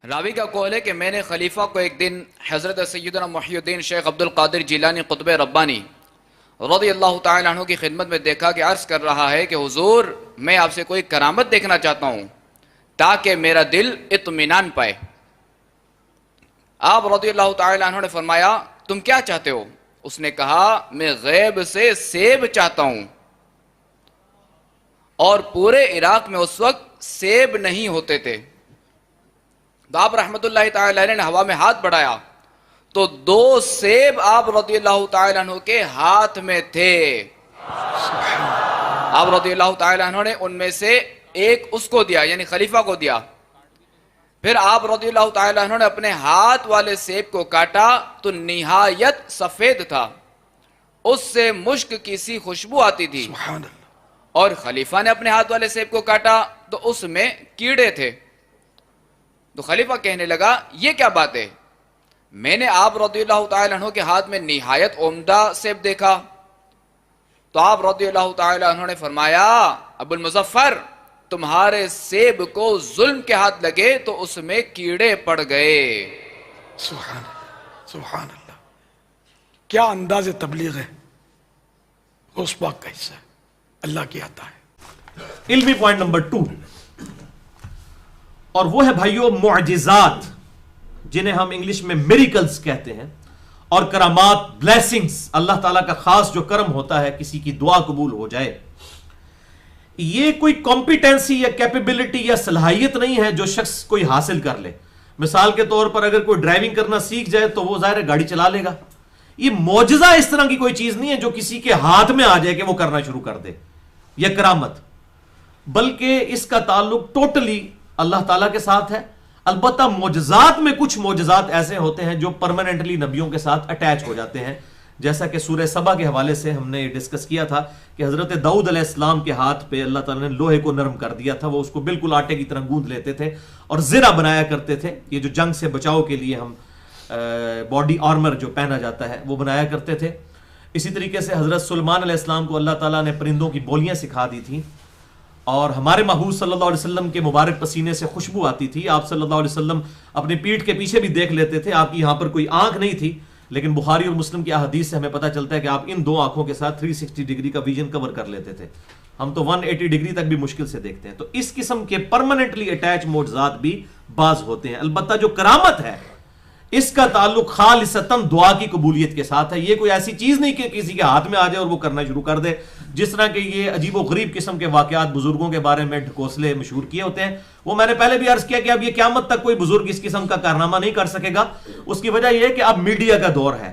راوی کا قول ہے کہ میں نے خلیفہ کو ایک دن حضرت سیدنا محی الدین شیخ عبد القادر جیلانی قطب ربانی رضی اللہ تعالی عنہ کی خدمت میں دیکھا کہ عرض کر رہا ہے کہ حضور میں آپ سے کوئی کرامت دیکھنا چاہتا ہوں تاکہ میرا دل اطمینان پائے۔ آپ رضی اللہ تعالی عنہ نے فرمایا تم کیا چاہتے ہو؟ اس نے کہا میں غیب سے سیب چاہتا ہوں، اور پورے عراق میں اس وقت سیب نہیں ہوتے تھے۔ تو آپ رحمت اللہ تعالی علیہ نے ہوا میں ہاتھ بڑھایا تو 2 سیب آپ رضی اللہ تعالی عنہ کے ہاتھ میں تھے۔ آپ رضی اللہ تعالی عنہ نے ان میں سے ایک اس کو دیا، یعنی خلیفہ کو دیا۔ پھر آپ رضی اللہ تعالی عنہ نے اپنے ہاتھ والے سیب کو کاٹا تو نہایت سفید تھا، اس سے مشک کی سی خوشبو آتی تھی۔ اور خلیفہ نے اپنے ہاتھ والے سیب کو کاٹا تو اس میں کیڑے تھے۔ تو خلیفہ کہنے لگا یہ کیا بات ہے؟ میں نے آپ رضی اللہ تعالی عنہ کے ہاتھ میں نہایت عمدہ سیب دیکھا۔ تو آپ رضی اللہ تعالی عنہ نے فرمایا ابو المظفر تمہارے سیب کو ظلم کے ہاتھ لگے تو اس میں کیڑے پڑ گئے۔ سبحان اللہ، سبحان اللہ، کیا انداز تبلیغ ہے، غوث پاک کا حصہ ہے، اللہ کی عطا ہے۔ علمی پوائنٹ نمبر 2، اور وہ ہے بھائیو معجزات، جنہیں ہم انگلش میں میریکلز کہتے ہیں، اور کرامات، بلیسنگز، اللہ تعالیٰ کا خاص جو کرم ہوتا ہے کسی کی دعا قبول ہو جائے۔ یہ کوئی کمپیٹنسی یا کیپیبلٹی یا صلاحیت نہیں ہے جو شخص کوئی حاصل کر لے۔ مثال کے طور پر اگر کوئی ڈرائیونگ کرنا سیکھ جائے تو وہ ظاہر ہے گاڑی چلا لے گا۔ یہ معجزہ اس طرح کی کوئی چیز نہیں ہے جو کسی کے ہاتھ میں آ جائے کہ وہ کرنا شروع کر دے، یا کرامت، بلکہ اس کا تعلق ٹوٹلی اللہ تعالیٰ کے ساتھ ہے۔ البتہ معجزات میں کچھ معجزات ایسے ہوتے ہیں جو پرماننٹلی نبیوں کے ساتھ اٹیچ ہو جاتے ہیں، جیسا کہ سورہ سبا کے حوالے سے ہم نے ڈسکس کیا تھا کہ حضرت داؤد علیہ السلام کے ہاتھ پہ اللہ تعالیٰ نے لوہے کو نرم کر دیا تھا، وہ اس کو بالکل آٹے کی طرح گوندھ لیتے تھے اور زرہ بنایا کرتے تھے۔ یہ جو جنگ سے بچاؤ کے لیے ہم باڈی آرمر جو پہنا جاتا ہے وہ بنایا کرتے تھے۔ اسی طریقے سے حضرت سلیمان علیہ السلام کو اللہ تعالیٰ نے پرندوں کی بولیاں سکھا دی تھیں، اور ہمارے محبوب صلی اللہ علیہ وسلم کے مبارک پسینے سے خوشبو آتی تھی۔ آپ صلی اللہ علیہ وسلم اپنی پیٹھ کے پیچھے بھی دیکھ لیتے تھے، آپ کی یہاں پر کوئی آنکھ نہیں تھی، لیکن بخاری اور مسلم کی احادیث سے ہمیں پتہ چلتا ہے کہ آپ ان 2 آنکھوں کے ساتھ 360 ڈگری کا ویژن کور کر لیتے تھے۔ ہم تو 180 ڈگری تک بھی مشکل سے دیکھتے ہیں۔ تو اس قسم کے پرماننٹلی اٹیچ معجزات بھی بعض ہوتے ہیں۔ البتہ جو کرامت ہے اس کا تعلق خالصتاً دعا کی قبولیت کے ساتھ ہے۔ یہ کوئی ایسی چیز نہیں کہ کسی کے ہاتھ میں آ جائے اور وہ کرنا شروع کر دے، جس طرح کہ یہ عجیب و غریب قسم کے واقعات بزرگوں کے بارے میں ڈھکوسلے مشہور کیے ہوتے ہیں۔ وہ میں نے پہلے بھی عرض کیا کہ اب یہ قیامت تک کوئی بزرگ اس قسم کا کارنامہ نہیں کر سکے گا۔ اس کی وجہ یہ ہے کہ اب میڈیا کا دور ہے،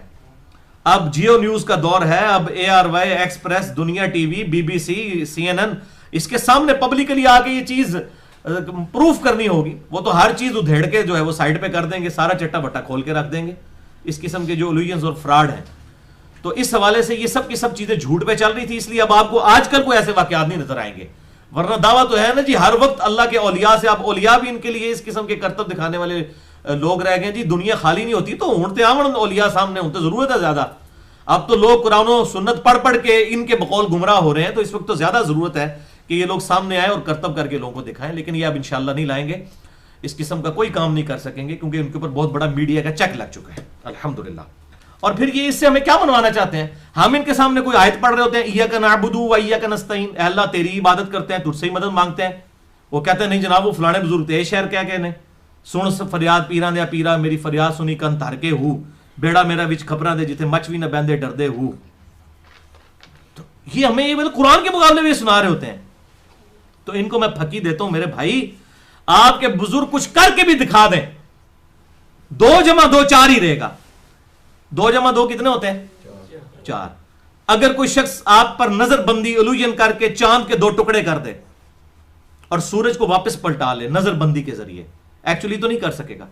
اب جیو نیوز کا دور ہے، اب ARY، ایکسپریس، دنیا ٹی وی، BBC، CNN، اس کے سامنے پبلکلی آ کے یہ چیز پروف کرنی ہوگی۔ وہ تو ہر چیز ادھیڑ کے جو ہے وہ سائڈ پہ کر دیں گے، سارا چٹا بٹا کھول کے رکھ دیں گے، اس قسم کے جو الوژنز اور فراڈ ہیں۔ تو اس حوالے سے یہ سب کی سب چیزیں جھوٹ پہ چل رہی تھی، اس لیے اب آپ کو آج کل کوئی ایسے واقعات نہیں نظر آئیں گے۔ ورنہ دعویٰ تو ہے نا جی ہر وقت اللہ کے اولیاء سے، اب اولیاء بھی ان کے لیے اس قسم کے کرتب دکھانے والے لوگ رہ گئے جی۔ دنیا خالی نہیں ہوتی تو اونٹتے آمن اولیاء سامنے ہوتے، ضرورت ہے زیادہ۔ اب تو لوگ قرآن و سنت پڑھ پڑھ کے ان کے بقول گمراہ ہو رہے ہیں، تو اس وقت تو زیادہ ضرورت ہے کہ یہ لوگ سامنے آئے اور کرتب کر کے لوگوں کو دکھائیں۔ لیکن یہ اب انشاءاللہ نہیں لائیں گے، اس قسم کا کوئی کام نہیں کر سکیں گے، کیونکہ ان کے اوپر بہت بڑا میڈیا کا چیک لگ چکا ہے الحمدللہ۔ اور پھر یہ اس سے ہمیں کیا منوانا چاہتے ہیں؟ ہم ان کے سامنے کوئی آیت پڑھ رہے ہوتے ہیں ایاک نعبد و ایاک نستعین، اے اللہ تیری عبادت کرتے ہیں، تجھ سے ہی مدد مانگتے ہیں۔ وہ کہتے ہیں نہیں جناب وہ فلانے بزرگ تھے شہر کیا کہنے، سن فریاد پیراں دیا پیرا، میری فریاد سنی کن تھر کے ہو، بیڑا میرا وچ کھپراں دے جتھے مچھ وی نہ بہندے ڈردے ہو۔ تو یہ ہمیں یہ قرآن کے مقابلے میں سنا رہے ہوتے ہیں۔ تو ان کو میں پھکی دیتا ہوں میرے بھائی، آپ کے بزرگ کچھ کر کے بھی دکھا دیں، 2 جمع 2 4 ہی رہے گا۔ 2 جمع 2 کتنے ہوتے ہیں؟ 4۔ اگر کوئی شخص آپ پر نظر بندی الوژن کر کے چاند کے 2 ٹکڑے کر دے اور سورج کو واپس پلٹا لے نظر بندی کے ذریعے، ایکچولی تو نہیں کر سکے گا،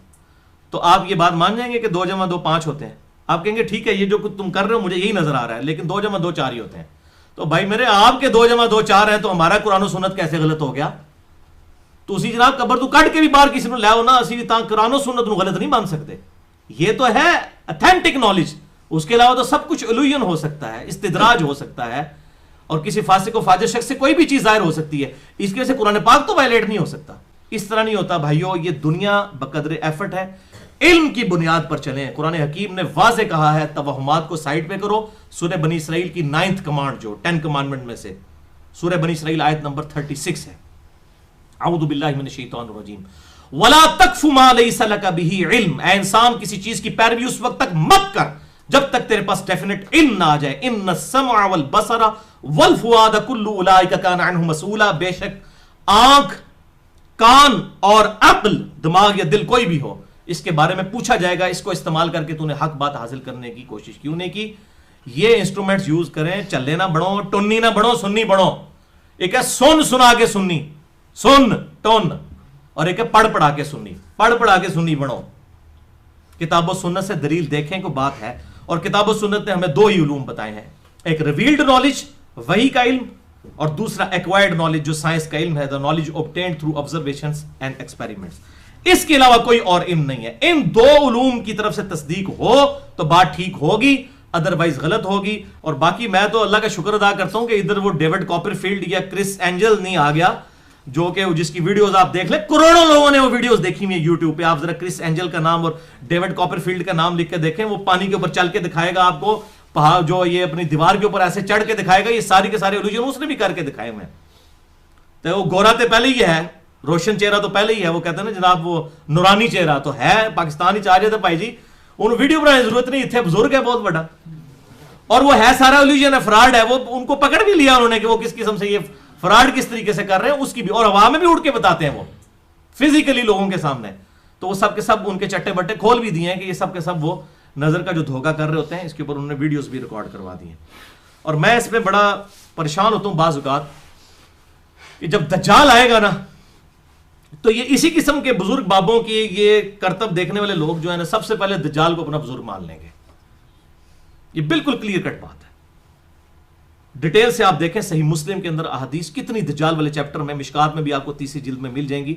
تو آپ یہ بات مان جائیں گے کہ 2 جمع 2 5 ہوتے ہیں؟ آپ کہیں گے ٹھیک ہے یہ جو تم کر رہے ہو مجھے یہی نظر آ رہا ہے، لیکن 2 جمع 2 4 ہی ہوتے ہیں۔ تو بھائی میرے آپ کے 2 جمع 2 4 ہیں تو ہمارا قرآن و سنت کیسے غلط ہو گیا؟ تو اسی جناب قبر تو کٹ کے بھی باہر کسی نے لے آؤ نا، اسی تاں قرآن و سنت غلط نہیں مان سکتے۔ یہ تو ہے اتھینٹک نالج، اس کے علاوہ تو سب کچھ الوژن ہو سکتا ہے، استدراج ہو سکتا ہے، اور کسی فاسق و فاجر شخص سے کوئی بھی چیز ظاہر ہو سکتی ہے۔ اس کی وجہ سے قرآن پاک تو وائلیٹ نہیں ہو سکتا۔ اس طرح نہیں ہوتا بھائیو. یہ دنیا بقدر ایفرٹ ہے. علم کی بنیاد پر چلیں. قرآن حکیم نے واضح کہا ہے توہمات کو سائڈ پہ کرو. سورہ بنی اسرائیل کی 9th کمانڈ جو 10 کمانڈمنٹ میں سے سورہ بنی اسرائیل آیت نمبر 36 ہے. اعوذ باللہ من الشیطان الرجیم وَلَا تَقْفُ مَا لَيْسَ لَكَ بِهِ عِلْم. اے انسان کسی چیز کی پیروی اس وقت تک مت کر جب تک تیرے پاس ڈیفینٹ علم نہ آ جائے. ان السمع والبصر والفؤاد كل اولئک کان عنہ مسئولا. بے شک آنکھ، کان اور عقل، دماغ یا دل کوئی بھی ہو، اس کے بارے میں پوچھا جائے گا. اس کو استعمال کر کے تو نے حق بات حاصل کرنے کی کوشش کیوں نہیں کی. یہ انسٹرومنٹس یوز کریں. چلے نہ بڑھو، ٹنی نہ بڑھو، سنی بڑھو. ایک ہے سن سنا کے سنی، سن ٹن، اور ایک ہے پڑھ پڑھا کے سنی، پڑھ پڑھا کے سنی بڑھو. کتاب و سنت سے دلیل دیکھیں کو بات ہے. اور کتاب و سنت نے ہمیں 2 ہی علوم بتائے ہیں. ایک ریویلڈ نالج، وحی کا علم، اور دوسرا ایکوائرڈ نالج جو سائنس کا علم ہے، the knowledge obtained through observations and experiments. اس کے علاوہ کوئی اور علم نہیں ہے. ان 2 علوم کی طرف سے تصدیق ہو تو بات ٹھیک ہوگی، ادروائز غلط ہوگی. اور باقی میں تو اللہ کا شکر ادا کرتا ہوں کہ ادھر وہ ڈیوڈ کاپر فیلڈ یا کرس اینجل نہیں آ گیا، جو کہ جس کی ویڈیوز آپ دیکھ لیں. کروڑوں لوگوں نے وہ ویڈیوز دیکھی ہوئی ہیں یوٹیوب پہ. آپ ذرا کرس اینجل کا نام اور ڈیوڈ کاپر فیلڈ کا نام لکھ کے دیکھیں. وہ پانی کے اوپر چل کے دکھائے گا آپ کو، پہاڑ جو یہ اپنی دیوار کے اوپر ایسے چڑھ کے دکھائے گا. یہ ساری کے سارے الوژن اس نے بھی کر کے دکھائے ہوئے ہیں. تو وہ گورا تو پہلے ہی ہے، روشن چہرہ تو پہلے ہی ہے. وہ کہتے ہیں نا جناب وہ نورانی چہرہ تو ہے. پاکستان ہی چاہ رہے تھے بھائی جی ان ویڈیو بنانے کی ضرورت نہیں تھے. بزرگ ہے بہت بڑا، اور وہ ہے سارا الوژن ہے، فراڈ ہے. وہ ان کو پکڑ بھی لیا انہوں نے کہ وہ کس قسم سے یہ فراڈ کس طریقے سے کر رہے ہیں، اس کی بھی. اور عوام میں بھی اٹھ کے بتاتے ہیں وہ فزیکلی لوگوں کے سامنے. تو وہ سب کے سب ان کے چٹے بٹے کھول بھی دیے ہیں کہ یہ سب کے سب وہ نظر کا جو دھوکہ کر رہے ہوتے ہیں. اس کے اوپر انہوں نے ویڈیوز بھی ریکارڈ کروا دی ہیں. اور میں اس میں بڑا پریشان ہوتا ہوں بعض اوقات کہ جب دجال آئے گا نا تو یہ اسی قسم کے بزرگ بابوں کی یہ کرتب دیکھنے والے لوگ جو ہیں نا سب سے پہلے دجال کو اپنا بزرگ مان لیں گے. یہ بالکل کلیئر کٹ بات ہے. ڈیٹیل سے آپ دیکھیں صحیح مسلم کے اندر احادیث کتنی دجال والے چیپٹر میں، مشکات میں بھی آپ کو 30 جلد میں مل جائیں گی.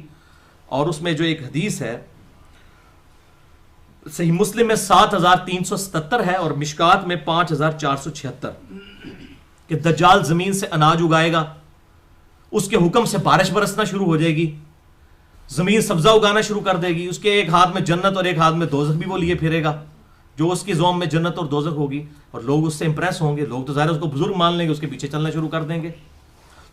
اور اس میں جو ایک حدیث ہے صحیح مسلم میں 7377 ہے اور مشکات میں 5476 کہ دجال زمین سے اناج اگائے گا، اس کے حکم سے بارش برسنا شروع ہو جائے گی، زمین سبزہ اگانا شروع کر دے گی. اس کے ایک ہاتھ میں جنت اور ایک ہاتھ میں دوزخ بھی وہ لیے پھرے گا، جو اس کی زوم میں جنت اور دوزخ ہوگی. اور لوگ اس سے امپریس ہوں گے. لوگ تو ظاہر اس کو بزرگ مان لیں گے، اس کے پیچھے چلنا شروع کر دیں گے.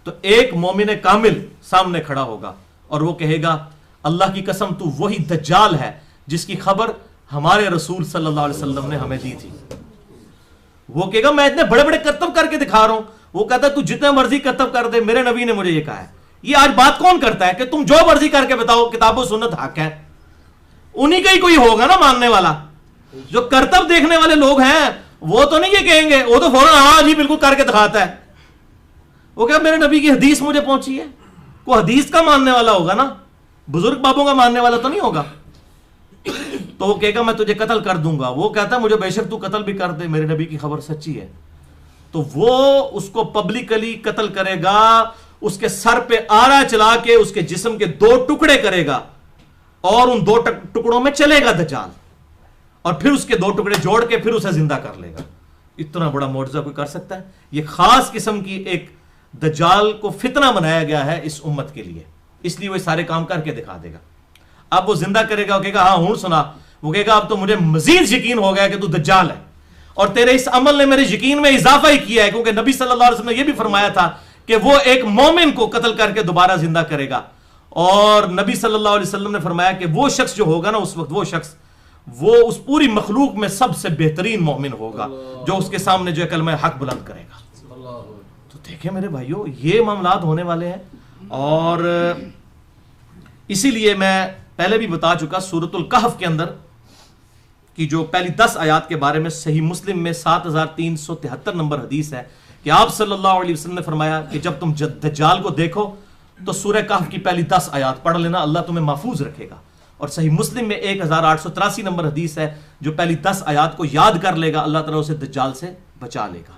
تو ایک مومن کامل سامنے کھڑا ہوگا اور وہ کہے گا اللہ کی قسم تو وہی دجال ہے جس کی خبر ہمارے رسول صلی اللہ علیہ وسلم نے ہمیں دی تھی. وہ کہے گا میں اتنے بڑے بڑے کرتب کر کے دکھا رہا ہوں. وہ کہتا ہے تو جتنے مرضی کرتب کر دے، میرے نبی نے مجھے یہ کہا ہے. یہ آج بات کون کرتا ہے کہ تم جو مرضی کر کے بتاؤ کتاب و سنت حق ہے؟ انہی کا ہی کوئی ہوگا نا ماننے والا. جو کرتب دیکھنے والے لوگ ہیں وہ تو نہیں یہ کہیں گے، وہ تو فوراً ہاں جی بالکل کر کے دکھاتا ہے. وہ کہ میرے نبی کی حدیث مجھے پہنچی ہے. کوئی حدیث کا ماننے والا ہوگا نا، بزرگ بابوں کا ماننے والا تو نہیں ہوگا. تو وہ کہے گا میں تجھے قتل کر دوں گا. وہ کہتا ہے مجھے بے شک تو قتل بھی کر دے، میرے نبی کی خبر سچی ہے. تو وہ اس کو پبلکلی قتل کرے گا، اس کے سر پہ آرا چلا کے اس کے جسم کے 2 ٹکڑے کرے گا اور ان 2 ٹکڑوں میں چلے گا دجال، اور پھر اس کے 2 ٹکڑے جوڑ کے پھر اسے زندہ کر لے گا. اتنا بڑا معجزہ کوئی کر سکتا ہے؟ یہ خاص قسم کی ایک دجال کو فتنہ بنایا گیا ہے اس امت کے لیے، اس لیے وہ سارے کام کر کے دکھا دے گا. اب وہ زندہ کرے گا، وہ کہے گا ہاں ہوں سنا. وہ کہے گا اب تو مجھے مزید یقین ہو گیا کہ تو دجال ہے، اور تیرے اس عمل نے میرے یقین میں اضافہ ہی کیا ہے، کیونکہ نبی صلی اللہ علیہ وسلم نے یہ بھی فرمایا تھا کہ وہ ایک مومن کو قتل کر کے دوبارہ زندہ کرے گا. اور نبی صلی اللہ علیہ وسلم نے فرمایا کہ وہ شخص جو ہوگا نا اس وقت، وہ شخص وہ اس پوری مخلوق میں سب سے بہترین مومن ہوگا جو اس کے سامنے جو ہے کلمہ حق بلند کرے گا. تو دیکھیں میرے بھائیو یہ معاملات ہونے والے ہیں. اور اسی لیے میں پہلے بھی بتا چکا سورۃ الکہف کے اندر کی جو پہلی 10 آیات کے بارے میں صحیح مسلم میں 7373 نمبر حدیث ہے کہ آپ صلی اللہ علیہ وسلم نے فرمایا کہ جب تم دجال کو دیکھو تو سورہ کہف کی پہلی 10 آیات پڑھ لینا، اللہ تمہیں محفوظ رکھے گا. اور صحیح مسلم میں 1883 نمبر حدیث ہے جو پہلی 10 آیات کو یاد کر لے گا اللہ تعالیٰ اسے دجال سے بچا لے گا.